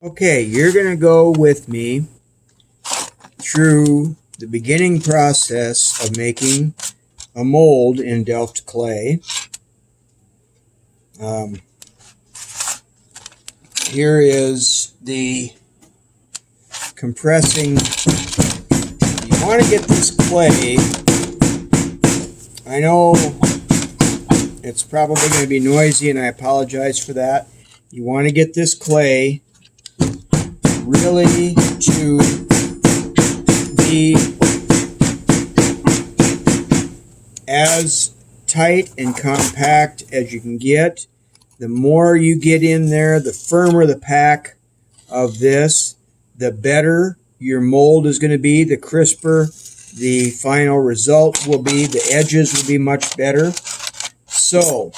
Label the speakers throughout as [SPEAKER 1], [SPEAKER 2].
[SPEAKER 1] Okay, you're going to go with me through the beginning process of making a mold in Delft clay. Here is the compressing. You want to get this clay. I know it's probably going to be noisy, and I apologize for that. You want to get this clay really to be as tight and compact as you can get. The more you get in there, the firmer the pack of this, the better your mold is going to be, the crisper the final result will be, the edges will be much better. So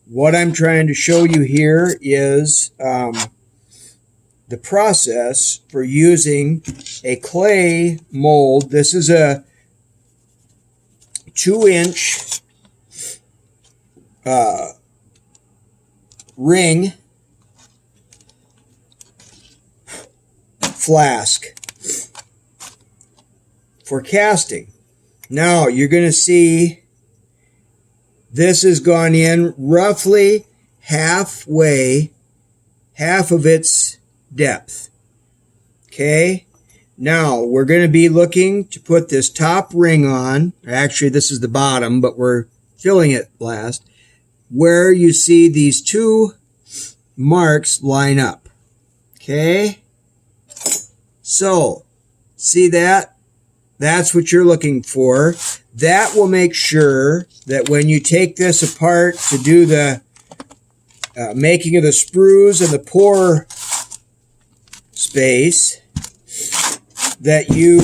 [SPEAKER 1] what I'm trying to show you here is the process for using a clay mold. This is a 2-inch ring flask for casting. Now you're going to see this has gone in roughly halfway, half of its depth. Okay, now we're going to be looking to put this top ring on. Actually, this is the bottom, but we're filling it last, where you see these two marks line up. Okay, so see that? That's what you're looking for. That will make sure that when you take this apart to do the making of the sprues and the pour space, that you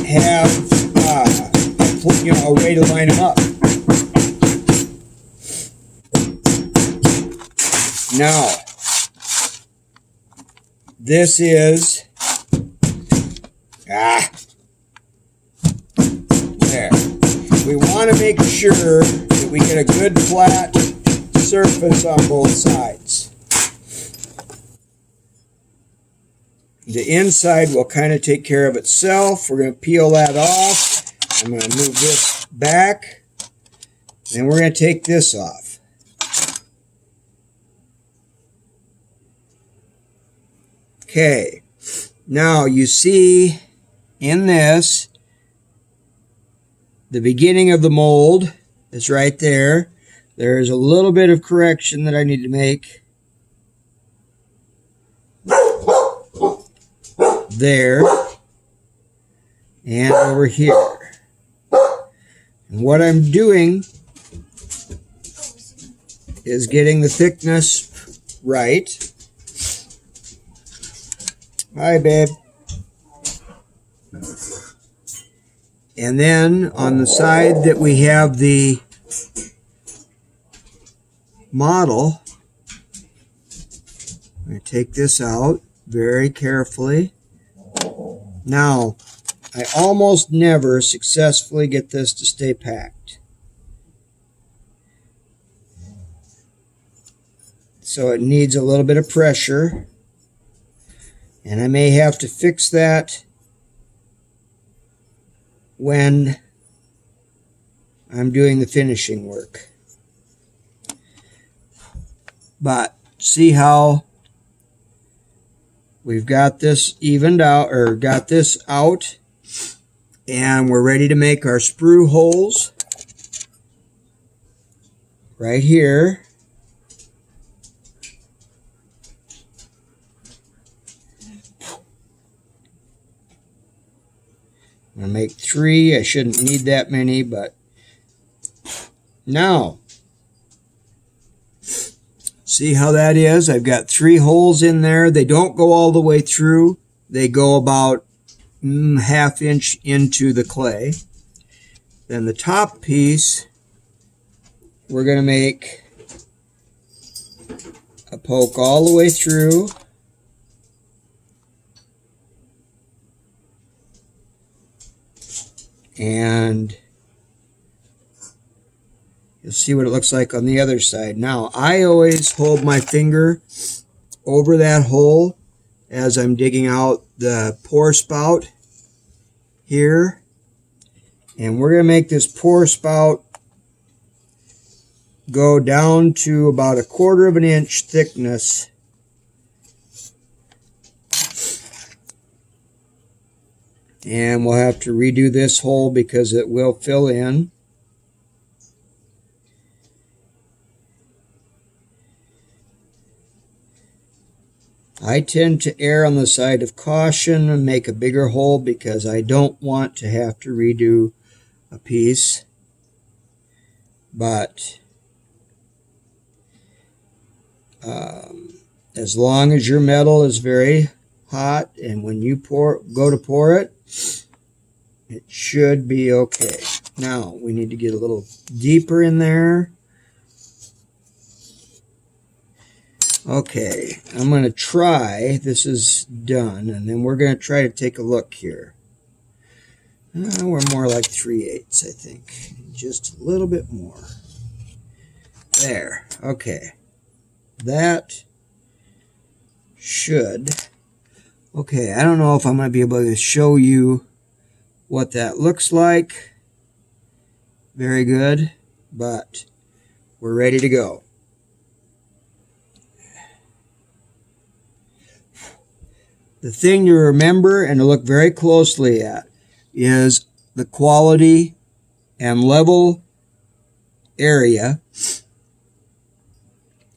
[SPEAKER 1] have a way to line them up. Now, this is there. We want to make sure that we get a good flat surface on both sides. The inside will kind of take care of itself. We're going to peel that off. I'm going to move this back, and we're going to take this off. Okay, now you see in this, the beginning of the mold is right there. There's a little bit of correction that I need to make. There. And over here. And what I'm doing is getting the thickness right. Hi, babe. And then on the side that we have the model, I'm going to take this out very carefully. Now, I almost never successfully get this to stay packed. So it needs a little bit of pressure. And I may have to fix that when I'm doing the finishing work. But see how we've got this evened out, or got this out, and we're ready to make our sprue holes right here. I'm going to make 3. I shouldn't need that many, but now, see how that is? I've got 3 holes in there. They don't go all the way through. They go about ½ inch into the clay. Then the top piece, we're going to make a poke all the way through. And You'll see what it looks like on the other side. Now, I always hold my finger over that hole as I'm digging out the pour spout here. And we're going to make this pour spout go down to about 1/4 of an inch thickness. And we'll have to redo this hole because it will fill in. I tend to err on the side of caution and make a bigger hole because I don't want to have to redo a piece. But as long as your metal is very hot and when you go to pour it, it should be okay. Now we need to get a little deeper in there. Okay, I'm going to try, this is done, and then we're going to try to take a look here. We're more like 3/8, I think. Just a little bit more. There, okay. That should, okay, I don't know if I'm going to be able to show you what that looks like. Very good, but we're ready to go. The thing to remember and to look very closely at is the quality and level area,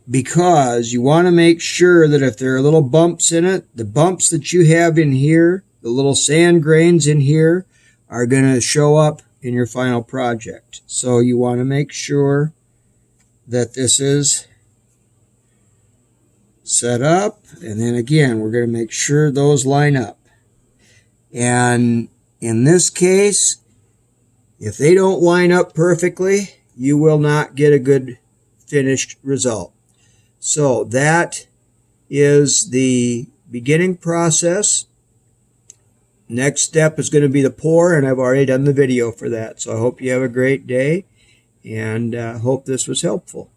[SPEAKER 1] because you want to make sure that if there are little bumps in it, the bumps that you have in here, the little sand grains in here, are going to show up in your final project. So you want to make sure that this is set up, and then again we're going to make sure those line up. And in this case, if they don't line up perfectly, you will not get a good finished result. So that is the beginning process. Next step is going to be the pour, and I've already done the video for that. So I hope you have a great day, and hope this was helpful.